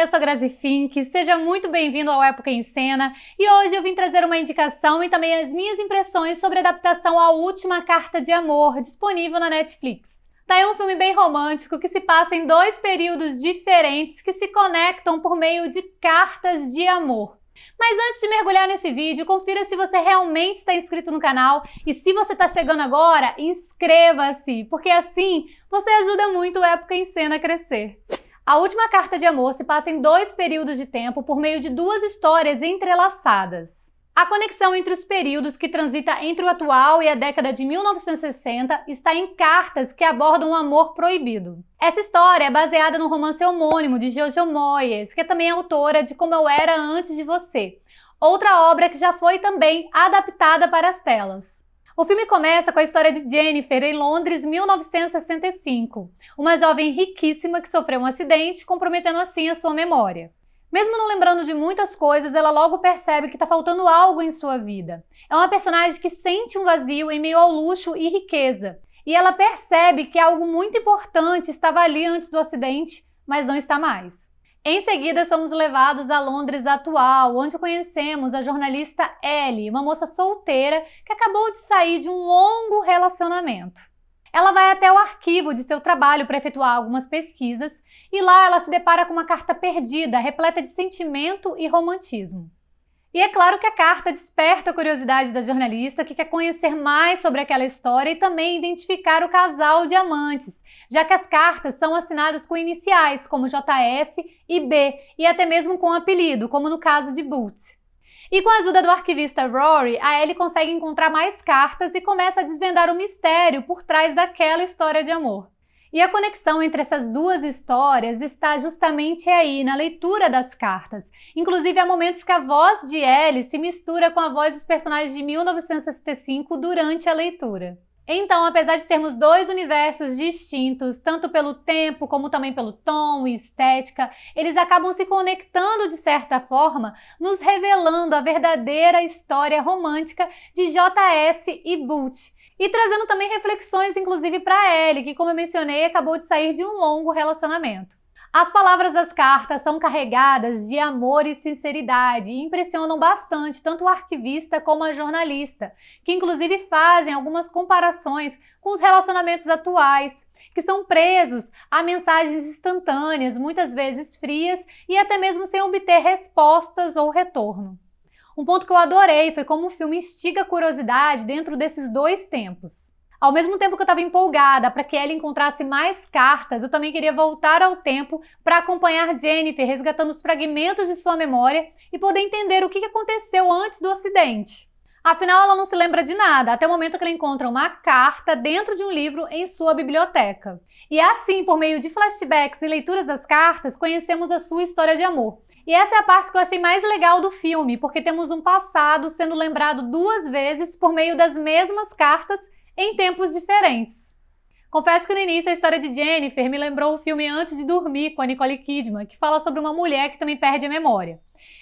eu sou Grazi Fink, seja muito bem-vindo ao Época em Cena e hoje eu vim trazer uma indicação e também as minhas impressões sobre a adaptação à Última Carta de Amor, disponível na Netflix. Tá aí um filme bem romântico que se passa em dois períodos diferentes que se conectam por meio de cartas de amor. Mas antes de mergulhar nesse vídeo, confira se você realmente está inscrito no canal e se você está chegando agora, inscreva-se, porque assim você ajuda muito o Época em Cena a crescer. A Última Carta de Amor se passa em dois períodos de tempo por meio de duas histórias entrelaçadas. A conexão entre os períodos que transita entre o atual e a década de 1960 está em cartas que abordam o amor proibido. Essa história é baseada no romance homônimo de Jojo Moyes, que é também autora de Como Eu Era Antes de Você, outra obra que já foi também adaptada para as telas. O filme começa com a história de Jennifer em Londres, 1965, uma jovem riquíssima que sofreu um acidente, comprometendo assim a sua memória. Mesmo não lembrando de muitas coisas, ela logo percebe que está faltando algo em sua vida. É uma personagem que sente um vazio em meio ao luxo e riqueza. E ela percebe que algo muito importante estava ali antes do acidente, mas não está mais. Em seguida, somos levados a Londres atual, onde conhecemos a jornalista Ellie, uma moça solteira que acabou de sair de um longo relacionamento. Ela vai até o arquivo de seu trabalho para efetuar algumas pesquisas e lá ela se depara com uma carta perdida, repleta de sentimento e romantismo. E é claro que a carta desperta a curiosidade da jornalista, que quer conhecer mais sobre aquela história e também identificar o casal de amantes, já que as cartas são assinadas com iniciais, como JS e B, e até mesmo com apelido, como no caso de Boots. E com a ajuda do arquivista Rory, a Ellie consegue encontrar mais cartas e começa a desvendar o mistério por trás daquela história de amor. E a conexão entre essas duas histórias está justamente aí, na leitura das cartas. Inclusive, há momentos que a voz de Ellie se mistura com a voz dos personagens de 1965 durante a leitura. Então, apesar de termos dois universos distintos, tanto pelo tempo como também pelo tom e estética, eles acabam se conectando de certa forma, nos revelando a verdadeira história romântica de JS e Butch. E trazendo também reflexões, inclusive, para Ellie, que, como eu mencionei, acabou de sair de um longo relacionamento. As palavras das cartas são carregadas de amor e sinceridade e impressionam bastante tanto o arquivista como a jornalista, que inclusive fazem algumas comparações com os relacionamentos atuais, que são presos a mensagens instantâneas, muitas vezes frias e até mesmo sem obter respostas ou retorno. Um ponto que eu adorei foi como o filme instiga a curiosidade dentro desses dois tempos. Ao mesmo tempo que eu estava empolgada para que Ellie encontrasse mais cartas, eu também queria voltar ao tempo para acompanhar Jennifer resgatando os fragmentos de sua memória e poder entender o que aconteceu antes do acidente. Afinal, ela não se lembra de nada, até o momento que ela encontra uma carta dentro de um livro em sua biblioteca. E assim, por meio de flashbacks e leituras das cartas, conhecemos a sua história de amor. E essa é a parte que eu achei mais legal do filme, porque temos um passado sendo lembrado duas vezes por meio das mesmas cartas em tempos diferentes. Confesso que no início a história de Jennifer me lembrou o filme Antes de Dormir, com a Nicole Kidman, que fala sobre uma mulher que também perde a memória.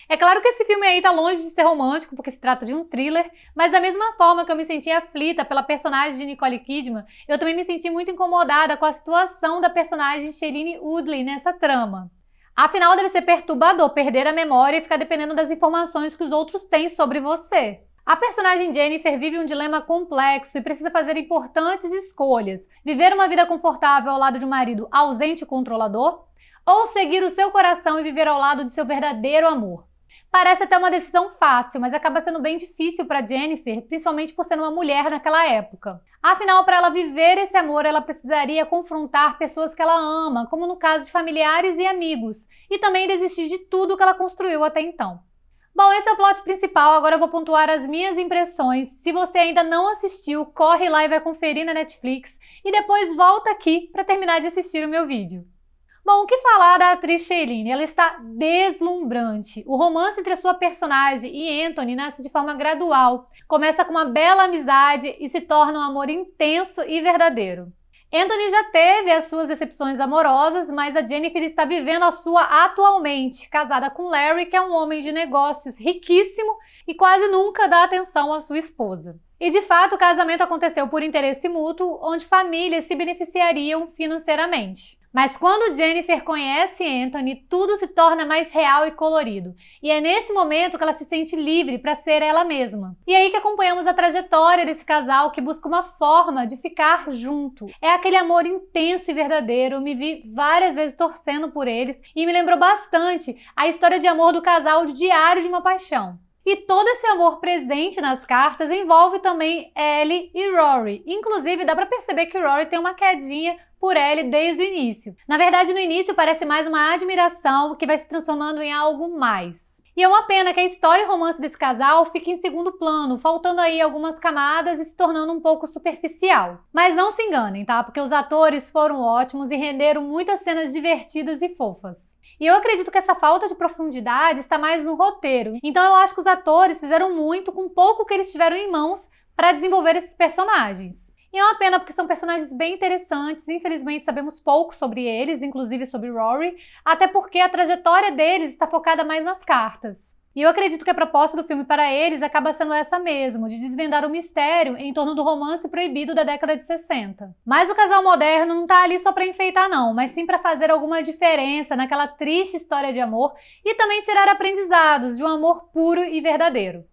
É claro que esse filme aí tá longe de ser romântico, porque se trata de um thriller, mas da mesma forma que eu me senti aflita pela personagem de Nicole Kidman, eu também me senti muito incomodada com a situação da personagem Shailene Woodley nessa trama. Afinal, deve ser perturbador perder a memória e ficar dependendo das informações que os outros têm sobre você. A personagem Jennifer vive um dilema complexo e precisa fazer importantes escolhas. Viver uma vida confortável ao lado de um marido ausente e controlador? Ou seguir o seu coração e viver ao lado de seu verdadeiro amor? Parece até uma decisão fácil, mas acaba sendo bem difícil para Jennifer, principalmente por ser uma mulher naquela época. Afinal, para ela viver esse amor, ela precisaria confrontar pessoas que ela ama, como no caso de familiares e amigos, e também desistir de tudo que ela construiu até então. Bom, esse é o plot principal, agora eu vou pontuar as minhas impressões. Se você ainda não assistiu, corre lá e vai conferir na Netflix, e depois volta aqui para terminar de assistir o meu vídeo. Bom, o que falar da atriz Shailene? Ela está deslumbrante. O romance entre a sua personagem e Anthony nasce de forma gradual. Começa com uma bela amizade e se torna um amor intenso e verdadeiro. Anthony já teve as suas decepções amorosas, mas a Jennifer está vivendo a sua atualmente, casada com Larry, que é um homem de negócios riquíssimo e quase nunca dá atenção à sua esposa. E de fato o casamento aconteceu por interesse mútuo, onde famílias se beneficiariam financeiramente. Mas quando Jennifer conhece Anthony, tudo se torna mais real e colorido. E é nesse momento que ela se sente livre para ser ela mesma. E é aí que acompanhamos a trajetória desse casal que busca uma forma de ficar junto. É aquele amor intenso e verdadeiro, me vi várias vezes torcendo por eles e me lembrou bastante a história de amor do casal de Diário de uma Paixão. E todo esse amor presente nas cartas envolve também Ellie e Rory. Inclusive, dá pra perceber que o Rory tem uma quedinha por Ellie desde o início. Na verdade, no início parece mais uma admiração que vai se transformando em algo mais. E é uma pena que a história e romance desse casal fique em segundo plano, faltando aí algumas camadas e se tornando um pouco superficial. Mas não se enganem, tá? Porque os atores foram ótimos e renderam muitas cenas divertidas e fofas. E eu acredito que essa falta de profundidade está mais no roteiro. Então eu acho que os atores fizeram muito com pouco que eles tiveram em mãos para desenvolver esses personagens. E é uma pena porque são personagens bem interessantes, infelizmente sabemos pouco sobre eles, inclusive sobre Rory, até porque a trajetória deles está focada mais nas cartas. E eu acredito que a proposta do filme para eles acaba sendo essa mesmo, de desvendar o mistério em torno do romance proibido da década de 60. Mas o casal moderno não tá ali só para enfeitar não, mas sim para fazer alguma diferença naquela triste história de amor e também tirar aprendizados de um amor puro e verdadeiro.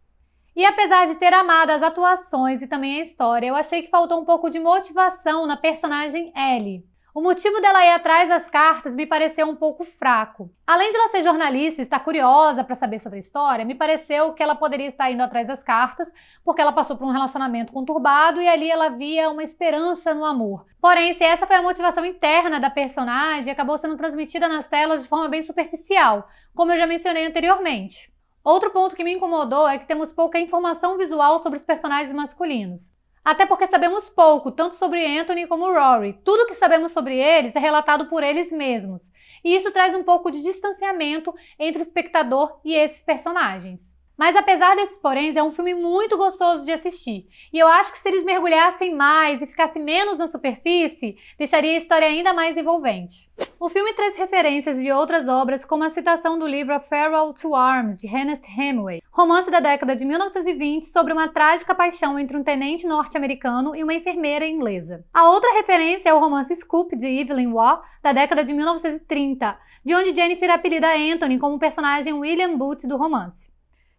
E apesar de ter amado as atuações e também a história, eu achei que faltou um pouco de motivação na personagem Ellie. O motivo dela ir atrás das cartas me pareceu um pouco fraco. Além de ela ser jornalista e estar curiosa para saber sobre a história, me pareceu que ela poderia estar indo atrás das cartas porque ela passou por um relacionamento conturbado e ali ela via uma esperança no amor. Porém, se essa foi a motivação interna da personagem, acabou sendo transmitida nas telas de forma bem superficial, como eu já mencionei anteriormente. Outro ponto que me incomodou é que temos pouca informação visual sobre os personagens masculinos. Até porque sabemos pouco, tanto sobre Anthony como Rory. Tudo que sabemos sobre eles é relatado por eles mesmos. E isso traz um pouco de distanciamento entre o espectador e esses personagens. Mas apesar desses poréns, é um filme muito gostoso de assistir. E eu acho que se eles mergulhassem mais e ficassem menos na superfície, deixaria a história ainda mais envolvente. O filme traz referências de outras obras, como a citação do livro A Farewell to Arms, de Ernest Hemingway, romance da década de 1920 sobre uma trágica paixão entre um tenente norte-americano e uma enfermeira inglesa. A outra referência é o romance Scoop, de Evelyn Waugh, da década de 1930, de onde Jennifer apelida Anthony como o personagem William Booth do romance.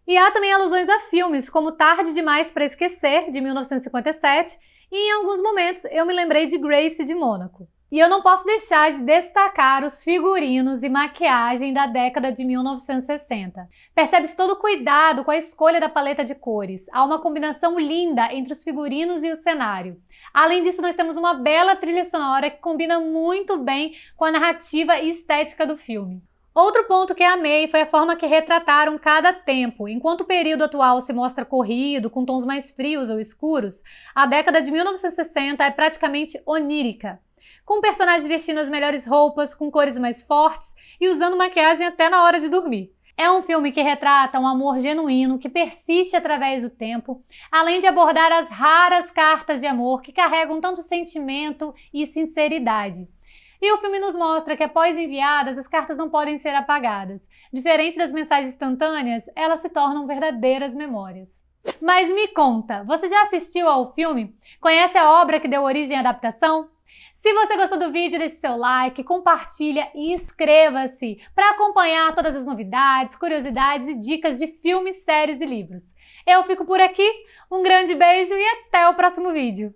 E há também alusões a filmes, como Tarde Demais para Esquecer, de 1957, e em alguns momentos eu me lembrei de Grace, de Mônaco. E eu não posso deixar de destacar os figurinos e maquiagem da década de 1960. Percebe-se todo o cuidado com a escolha da paleta de cores. Há uma combinação linda entre os figurinos e o cenário. Além disso, nós temos uma bela trilha sonora que combina muito bem com a narrativa e estética do filme. Outro ponto que amei foi a forma que retrataram cada tempo. Enquanto o período atual se mostra corrido, com tons mais frios ou escuros, a década de 1960 é praticamente onírica, com personagens vestindo as melhores roupas, com cores mais fortes e usando maquiagem até na hora de dormir. É um filme que retrata um amor genuíno que persiste através do tempo, além de abordar as raras cartas de amor que carregam tanto sentimento e sinceridade. E o filme nos mostra que após enviadas, as cartas não podem ser apagadas. Diferente das mensagens instantâneas, elas se tornam verdadeiras memórias. Mas me conta, você já assistiu ao filme? Conhece a obra que deu origem à adaptação? Se você gostou do vídeo, deixe seu like, compartilha e inscreva-se para acompanhar todas as novidades, curiosidades e dicas de filmes, séries e livros. Eu fico por aqui, um grande beijo e até o próximo vídeo!